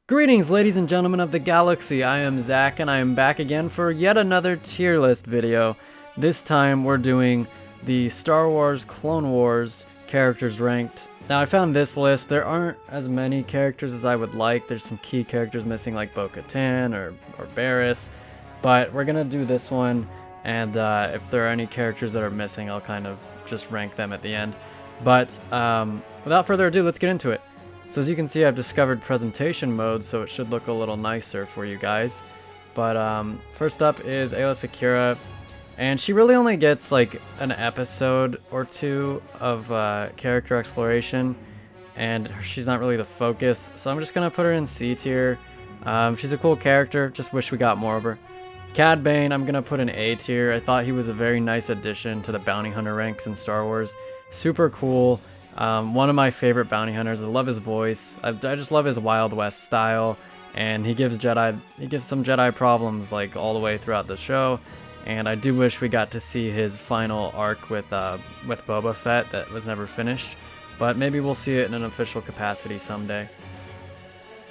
Greetings, ladies and gentlemen of the galaxy. I am Zach, and I am back again for yet another tier list video. This time, we're doing the Star Wars Clone Wars characters ranked. Now, I found this list. There aren't as many characters as I would like. There's some key characters missing, like Bo-Katan or Barriss. But we're gonna do this one, and if there are any characters that are missing, I'll kind of just rank them at the end. But without further ado, let's get into it. So as you can see, I've discovered presentation mode, so it should look a little nicer for you guys. But first up is Ayla Sakura, and she really only gets like an episode or two of character exploration, and she's not really the focus, so I'm just gonna put her in C tier. She's a cool character, just wish we got more of her. Cad Bane, I'm gonna put in A tier. I thought he was a very nice addition to the bounty hunter ranks in Star Wars. Super cool. One of my favorite bounty hunters. I love his voice. I just love his Wild West style, and he gives some Jedi problems like all the way throughout the show. And I do wish we got to see his final arc with Boba Fett that was never finished, but maybe we'll see it in an official capacity someday.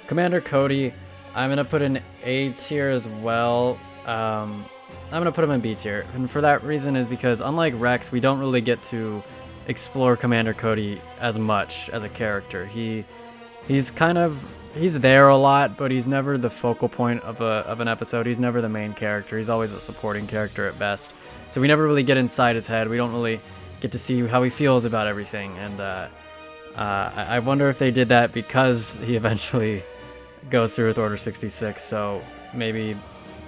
Commander Cody, I'm gonna put in A tier as well. I'm gonna put him in B tier, and for that reason is because unlike Rex, we don't really get to explore Commander Cody as much as a character. He's there a lot, but he's never the focal point of an episode. He's never the main character. He's always a supporting character at best. So we never really get inside his head. We don't really get to see how he feels about everything. And I wonder if they did that because he eventually goes through with Order 66. So maybe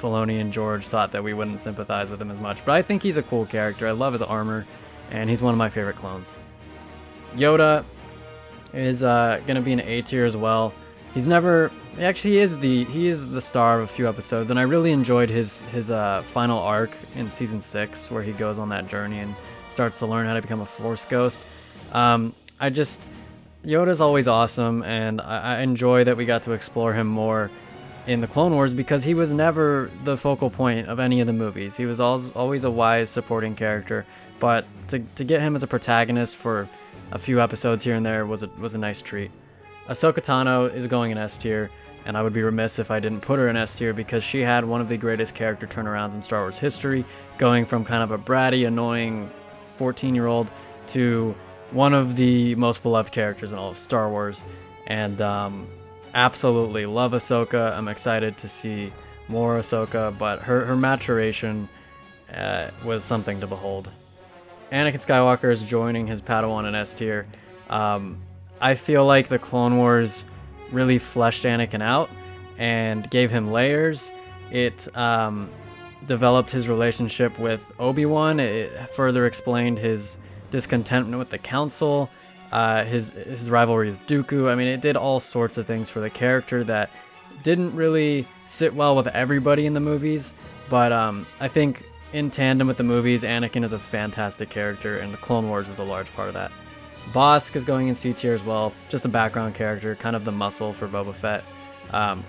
Filoni and George thought that we wouldn't sympathize with him as much. But I think he's a cool character. I love his armor, and he's one of my favorite clones. Yoda is gonna be an A tier as well. He is the star of a few episodes, and I really enjoyed his final arc in season 6, where he goes on that journey and starts to learn how to become a Force ghost. Yoda's always awesome, and I enjoy that we got to explore him more in the Clone Wars because he was never the focal point of any of the movies. He was always a wise supporting character, but to get him as a protagonist for a few episodes here and there was a nice treat. Ahsoka Tano is going in S tier, and I would be remiss if I didn't put her in S tier because she had one of the greatest character turnarounds in Star Wars history, going from kind of a bratty, annoying 14-year-old to one of the most beloved characters in all of Star Wars. And absolutely love Ahsoka. I'm excited to see more Ahsoka, but her maturation was something to behold. Anakin Skywalker is joining his Padawan in S tier. I feel like the Clone Wars really fleshed Anakin out and gave him layers. It developed his relationship with Obi-Wan. It further explained his discontentment with the Council, his rivalry with Dooku. I mean, it did all sorts of things for the character that didn't really sit well with everybody in the movies, but I think in tandem with the movies, Anakin is a fantastic character, and the Clone Wars is a large part of that. Bossk is going in C tier as well, just a background character, kind of the muscle for Boba Fett.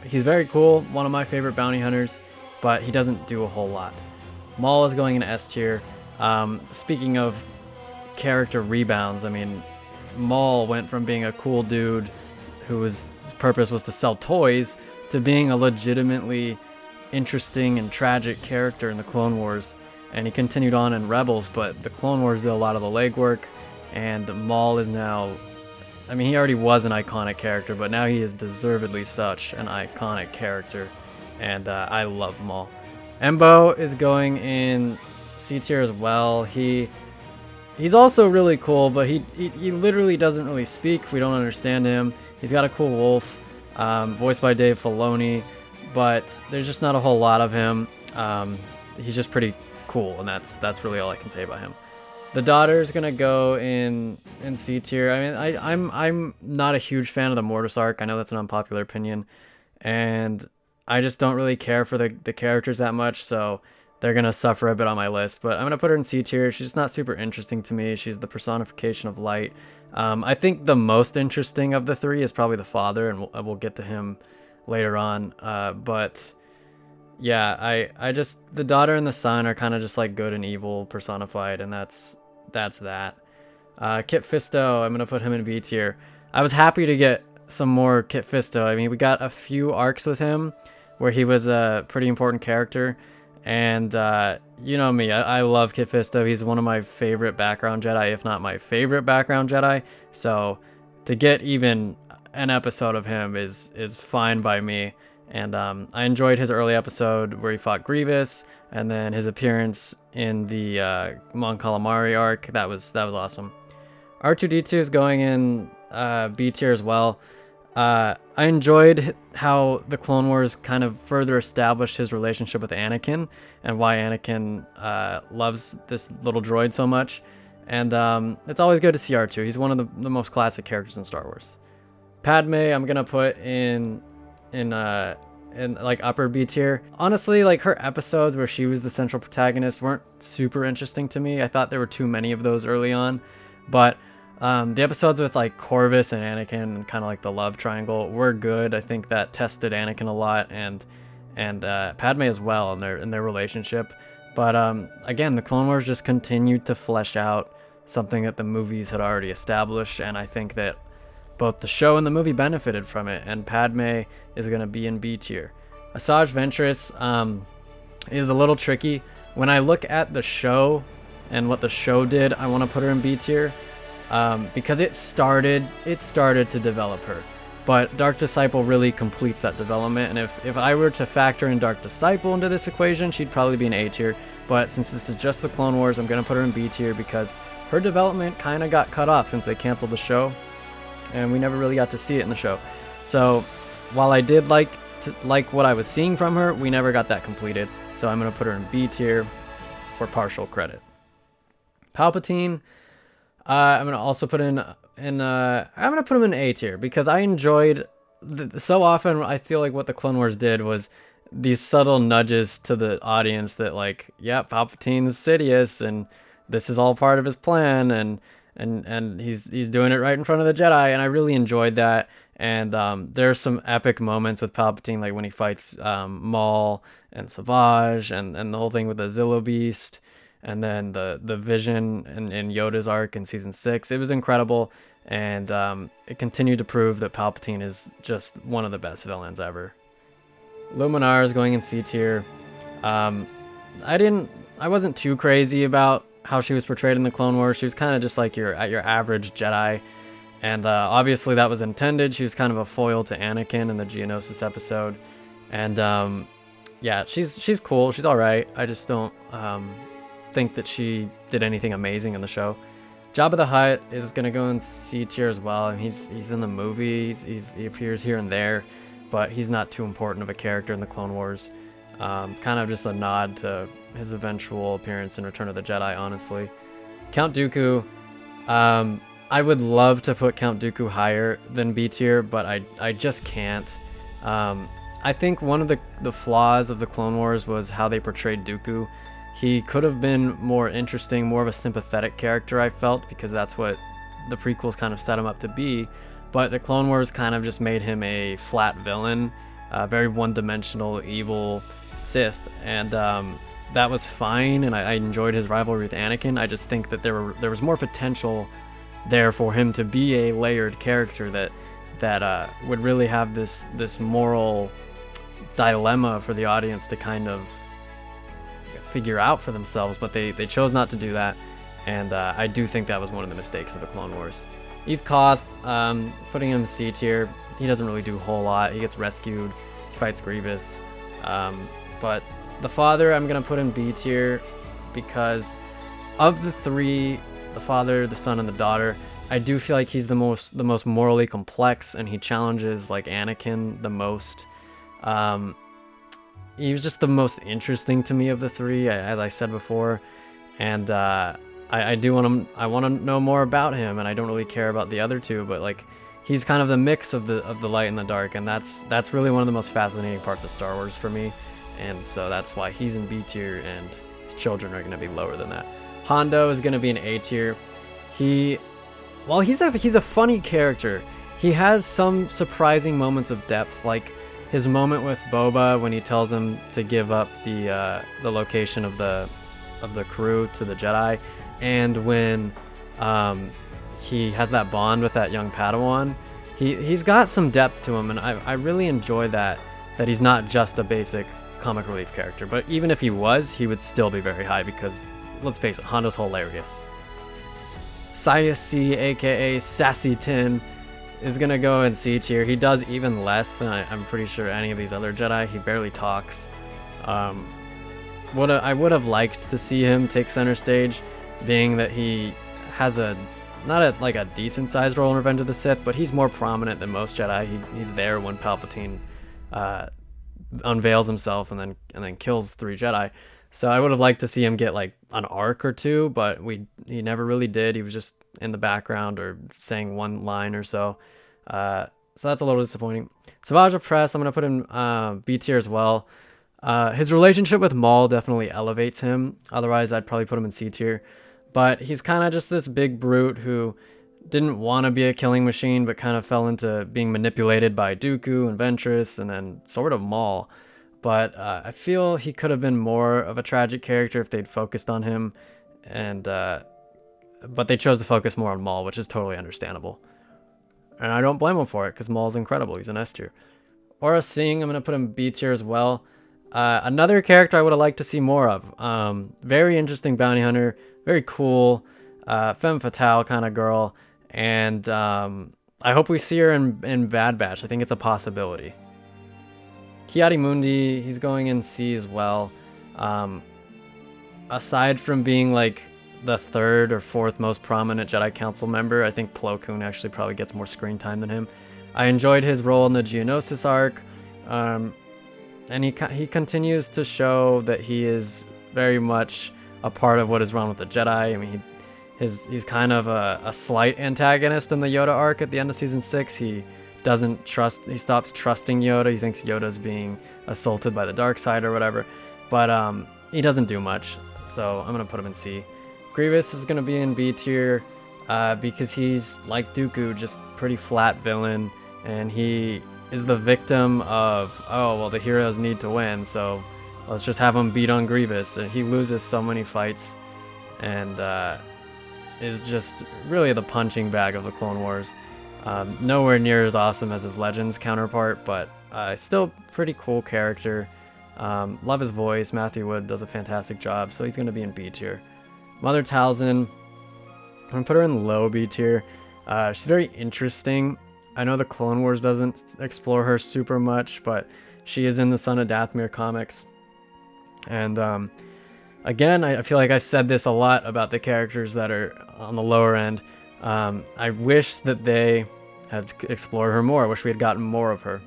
He's very cool, one of my favorite bounty hunters, but he doesn't do a whole lot. Maul is going in S tier. Speaking of character rebounds, I mean, Maul went from being a cool dude whose purpose was to sell toys to being a legitimately interesting and tragic character in the Clone Wars, and he continued on in Rebels, but the Clone Wars did a lot of the legwork, and Maul is now, I mean, he already was an iconic character, but now he is deservedly such an iconic character, and I love Maul. Embo is going in C tier as well. He's also really cool, but he literally doesn't really speak. We don't understand him. He's got a cool wolf, voiced by Dave Filoni, but there's just not a whole lot of him. He's just pretty cool, and that's really all I can say about him. The daughter's gonna go in C tier. I mean, I'm not a huge fan of the Mortis arc. I know that's an unpopular opinion, and I just don't really care for the characters that much, so they're gonna suffer a bit on my list. But I'm gonna put her in C tier. She's just not super interesting to me. She's the personification of light. I think the most interesting of the three is probably the father, and we'll get to him later on. But yeah, I just, the daughter and the son are kind of just like good and evil personified, and that's that. Kit Fisto, I'm gonna put him in B tier. I was happy to get some more Kit Fisto. I mean, we got a few arcs with him where he was a pretty important character. And you know me, I love Kit Fisto. He's one of my favorite background Jedi, if not my favorite background Jedi. So to get even an episode of him is fine by me. And I enjoyed his early episode where he fought Grievous, and then his appearance in the Mon Calamari arc. That was awesome. R2-D2 is going in B tier as well. I enjoyed how the Clone Wars kind of further established his relationship with Anakin and why Anakin loves this little droid so much. And it's always good to see R2. He's one of the most classic characters in Star Wars. Padme, I'm gonna put in like upper B tier. Honestly, like her episodes where she was the central protagonist weren't super interesting to me. I thought there were too many of those early on, but the episodes with like Corvus and Anakin and kind of like the love triangle were good. I think that tested Anakin a lot, and Padme as well in their relationship. But again, the Clone Wars just continued to flesh out something that the movies had already established, and I think that both the show and the movie benefited from it, and Padme is going to be in B tier. Asajj Ventress is a little tricky. When I look at the show and what the show did, I want to put her in B tier because it started to develop her. But Dark Disciple really completes that development, and if I were to factor in Dark Disciple into this equation, she'd probably be an A tier. But since this is just the Clone Wars, I'm going to put her in B tier because her development kind of got cut off since they canceled the show, and we never really got to see it in the show. So while I did like what I was seeing from her, we never got that completed. So I'm going to put her in B tier for partial credit. Palpatine, I'm going to also put I'm going to put him in A tier because I enjoyed so often I feel like what the Clone Wars did was these subtle nudges to the audience that like, yeah, Palpatine's Sidious and this is all part of his plan, and he's doing it right in front of the Jedi, and I really enjoyed that. And there's some epic moments with Palpatine, like when he fights Maul and Savage, and the whole thing with the Zillo Beast, and then the vision in Yoda's arc in season 6. It was incredible, and it continued to prove that Palpatine is just one of the best villains ever. Luminar is going in C tier. I wasn't too crazy about how she was portrayed in the Clone Wars. She was kind of just like your average Jedi, and obviously that was intended. She was kind of a foil to Anakin in the Geonosis episode, and yeah, she's cool. She's all right. I just don't think that she did anything amazing in the show. Jabba the Hutt is gonna go in C tier as well, and he's in the movie. He appears here and there, but he's not too important of a character in the Clone Wars. Kind of just a nod to his eventual appearance in Return of the Jedi, honestly. Count Dooku, I would love to put Count Dooku higher than B tier, but I just can't. I think one of the flaws of the Clone Wars was how they portrayed Dooku. He could have been more interesting, more of a sympathetic character, I felt, because that's what the prequels kind of set him up to be. But the Clone Wars kind of just made him a flat villain, very one-dimensional, evil Sith, and that was fine, and I enjoyed his rivalry with Anakin. I just think that there was more potential there for him to be a layered character that would really have this moral dilemma for the audience to kind of figure out for themselves, but they chose not to do that, and I do think that was one of the mistakes of the Clone Wars. Eth Koth, putting him in C tier. He doesn't really do a whole lot. He gets rescued, he fights Grievous, but the father I'm gonna put in B tier because of the three, the father, the son, and the daughter, I do feel like he's the most morally complex, and he challenges like Anakin the most. He was just the most interesting to me of the three, as I said before, and I want to know more about him, and I don't really care about the other two, but like he's kind of the mix of the light and the dark, and that's really one of the most fascinating parts of Star Wars for me, and so that's why he's in B tier, and his children are going to be lower than that. Hondo is going to be in A tier. He's a funny character. He has some surprising moments of depth, like his moment with Boba when he tells him to give up the location of the crew to the Jedi, and when he has that bond with that young Padawan. he's got some depth to him, and I really enjoy that he's not just a basic comic relief character. But even if he was, he would still be very high because, let's face it, Hondo's hilarious. Sayasi, aka Sassy Tin, is gonna go in C tier. He does even less than I'm pretty sure any of these other Jedi. He barely talks. I would have liked to see him take center stage, being that he has not a decent sized role in Revenge of the Sith, but he's more prominent than most Jedi. He's there when Palpatine unveils himself and then kills 3 Jedi. So I would have liked to see him get like an arc or 2, but he never really did. He was just in the background or saying one line or so. So that's a little disappointing. Savage Opress, I'm gonna put in B tier as well. His relationship with Maul definitely elevates him. Otherwise, I'd probably put him in C tier. But he's kind of just this big brute who didn't want to be a killing machine, but kind of fell into being manipulated by Dooku and Ventress and then sort of Maul. But I feel he could have been more of a tragic character if they'd focused on him. But they chose to focus more on Maul, which is totally understandable. And I don't blame him for it, because Maul's incredible. He's an S tier. Aura Singh, I'm going to put him B tier as well. Another character I would have liked to see more of. Very interesting bounty hunter. Very cool. Femme fatale kind of girl. And I hope we see her in Bad Batch. I think it's a possibility. Kiari Mundi, he's going in C as well. Aside from being like the 3rd or 4th most prominent Jedi Council member, I think Plo Koon actually probably gets more screen time than him. I enjoyed his role in the Geonosis arc. And he continues to show that he is very much a part of what is wrong with the Jedi. I mean, he's kind of a slight antagonist in the Yoda arc at the end of season 6. He stops trusting Yoda. He thinks Yoda's being assaulted by the dark side or whatever. But he doesn't do much, so I'm gonna put him in C. Grievous is gonna be in B tier because he's like Dooku, just pretty flat villain, and he is the victim of, the heroes need to win, so let's just have him beat on Grievous. And he loses so many fights and is just really the punching bag of the Clone Wars. Nowhere near as awesome as his Legends counterpart, but still pretty cool character. Love his voice. Matthew Wood does a fantastic job, so he's going to be in B tier. Mother Talzin, I'm going to put her in low B tier. She's very interesting. I know the Clone Wars doesn't explore her super much, but she is in the Son of Dathomir comics. And again, I feel like I've said this a lot about the characters that are on the lower end. I wish that they had explored her more. I wish we had gotten more of her.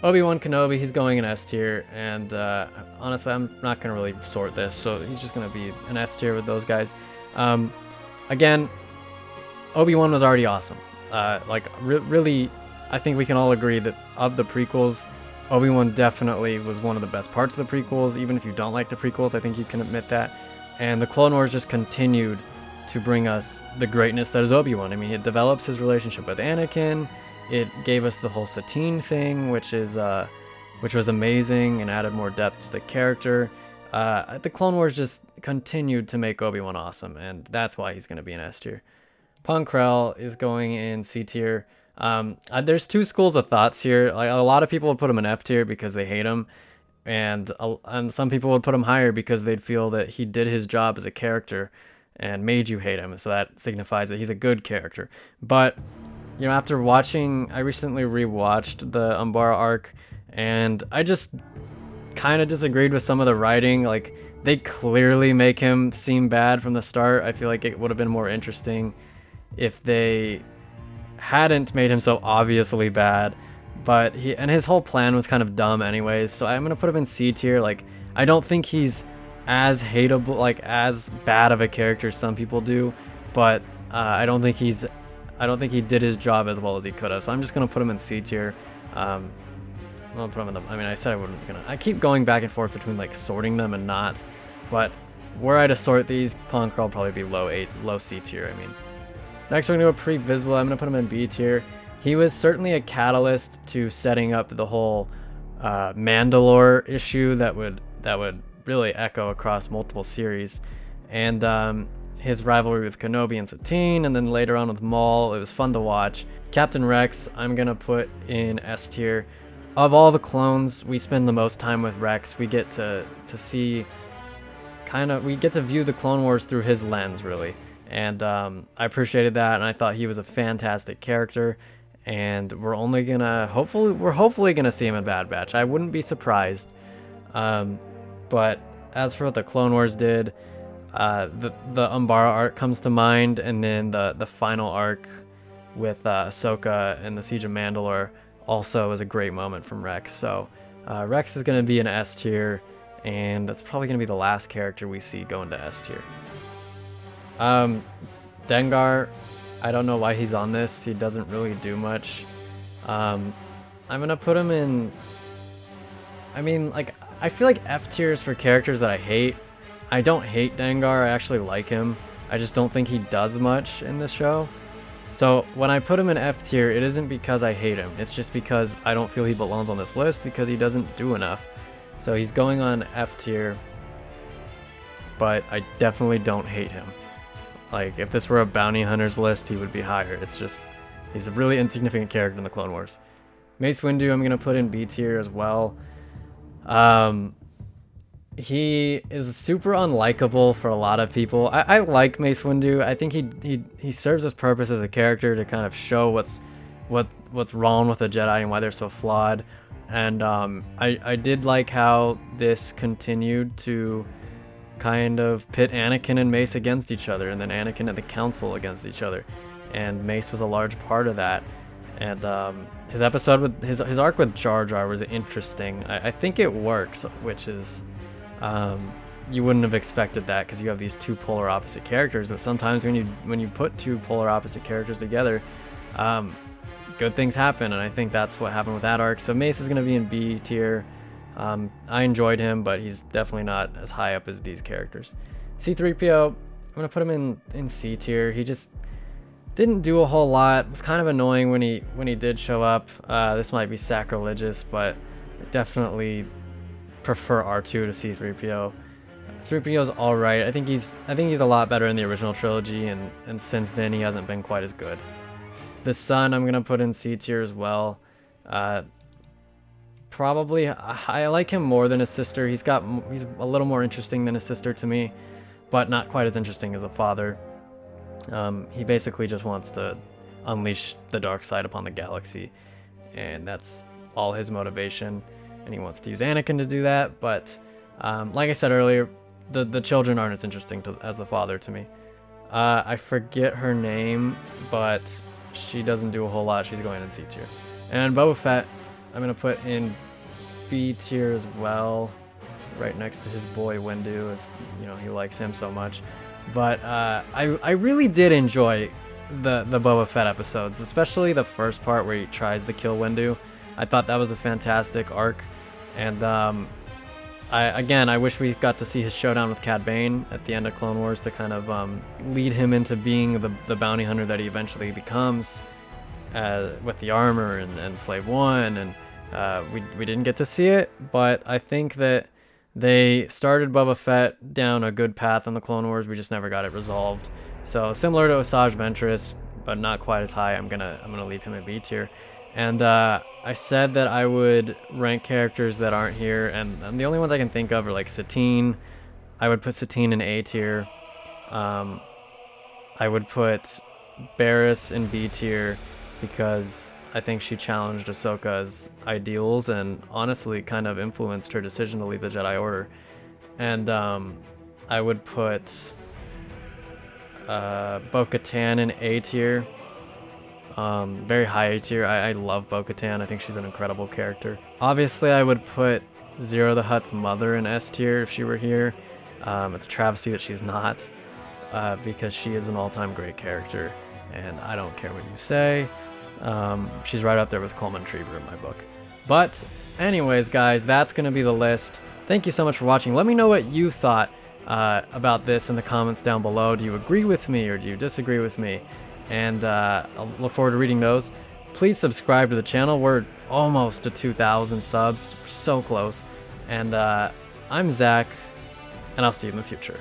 Obi-Wan Kenobi, he's going in S tier, and honestly, I'm not going to really sort this, so he's just going to be an S tier with those guys. Again, Obi-Wan was already awesome. Really, I think we can all agree that of the prequels, Obi-Wan definitely was one of the best parts of the prequels. Even if you don't like the prequels, I think you can admit that. And the Clone Wars just continued to bring us the greatness that is Obi-Wan. I mean, it develops his relationship with Anakin. It gave us the whole Satine thing, which was amazing and added more depth to the character. The Clone Wars just continued to make Obi-Wan awesome, and that's why he's going to be an S tier. Punk Krell is going in C tier. There's two schools of thoughts here. Like, a lot of people would put him in F tier because they hate him, and some people would put him higher because they'd feel that he did his job as a character and made you hate him, so that signifies that he's a good character. But after watching, I recently rewatched the Umbara arc, and I just kind of disagreed with some of the writing. Like, they clearly make him seem bad from the start. I feel like it would have been more interesting if they hadn't made him so obviously bad. But his whole plan was kind of dumb anyways, so I'm gonna put him in C tier. Like, I don't think he's as hateable, like as bad of a character as some people do, but I don't think he did his job as well as he could have. So I'm just gonna put him in C tier. I'll put him in I said I wasn't gonna. I keep going back and forth between like sorting them and not, but were I to sort these, Punk will probably be low C tier. Next, we're gonna go Pre-Vizsla. I'm gonna put him in B tier. He was certainly a catalyst to setting up the whole Mandalore issue that would really echo across multiple series, and his rivalry with Kenobi and Satine, and then later on with Maul. It was fun to watch. Captain Rex, I'm gonna put in S tier. Of all the clones, we spend the most time with Rex. We get to see we get to view the Clone Wars through his lens, really. And I appreciated that, and I thought he was a fantastic character. And we're hopefully gonna see him in Bad Batch. I wouldn't be surprised. But as for what the Clone Wars did, the Umbara arc comes to mind, and then the final arc with Ahsoka and the Siege of Mandalore also was a great moment from Rex. So Rex is going to be an S tier, and that's probably going to be the last character we see going to S tier. Dengar, I don't know why he's on this. He doesn't really do much. I'm going to put him in... I mean, like, I feel like F tiers for characters that I hate. I don't hate Dengar, I actually like him. I just don't think he does much in this show. So when I put him in F tier, it isn't because I hate him. It's just because I don't feel he belongs on this list because he doesn't do enough. So he's going on F tier, but I definitely don't hate him. Like, if this were a bounty hunters list, he would be higher. It's just, he's a really insignificant character in the Clone Wars. Mace Windu, I'm going to put in B tier as well. He is super unlikable for a lot of people. I like Mace Windu. I think he serves his purpose as a character to kind of show what's wrong with the Jedi and why they're so flawed. And I did like how this continued to kind of pit Anakin and Mace against each other, and then Anakin and the Council against each other. And Mace was a large part of that. And his episode with his arc with Jar Jar was interesting. I think it worked, which is... you wouldn't have expected that because you have these two polar opposite characters. But sometimes when you put two polar opposite characters together, good things happen, and I think that's what happened with that arc. So Mace is going to be in B tier. I enjoyed him, but he's definitely not as high up as these characters. C-3PO, I'm going to put him in C tier. He just didn't do a whole lot. It was kind of annoying when he did show up. This might be sacrilegious, but definitely prefer R2 to C-3PO. 3PO's alright. I think he's a lot better in the original trilogy, and since then he hasn't been quite as good. The son I'm gonna put in C tier as well. Probably I like him more than his sister. He's a little more interesting than his sister to me, but not quite as interesting as the father. He basically just wants to unleash the dark side upon the galaxy, and that's all his motivation. And he wants to use Anakin to do that, but like I said earlier, the children aren't as interesting as the father to me. I forget her name, but she doesn't do a whole lot. She's going in C tier. And Boba Fett, I'm going to put in B tier as well, right next to his boy Windu, as you know, he likes him so much. But I really did enjoy the Boba Fett episodes, especially the first part where he tries to kill Windu. I thought that was a fantastic arc. And I wish we got to see his showdown with Cad Bane at the end of Clone Wars to kind of lead him into being the bounty hunter that he eventually becomes with the armor and Slave One. And we didn't get to see it, but I think that they started Boba Fett down a good path in the Clone Wars. We just never got it resolved. So similar to Asajj Ventress, but not quite as high. I'm gonna leave him in B tier. And I said that I would rank characters that aren't here, and the only ones I can think of are like Satine. I would put Satine in A tier. I would put Barriss in B tier because I think she challenged Ahsoka's ideals and honestly kind of influenced her decision to leave the Jedi Order. And I would put Bo-Katan in A tier. Very high A tier. I love Bo-Katan. I think she's an incredible character. Obviously, I would put Zero the Hutt's mother in S tier if she were here. It's a travesty that she's not, because she is an all-time great character, and I don't care what you say. She's right up there with Coleman Trieber in my book. But anyways, guys, that's going to be the list. Thank you so much for watching. Let me know what you thought about this in the comments down below. Do you agree with me or do you disagree with me? And I'll look forward to reading those. Please subscribe to the channel. We're almost to 2,000 subs. We're so close. And I'm Zach, and I'll see you in the future.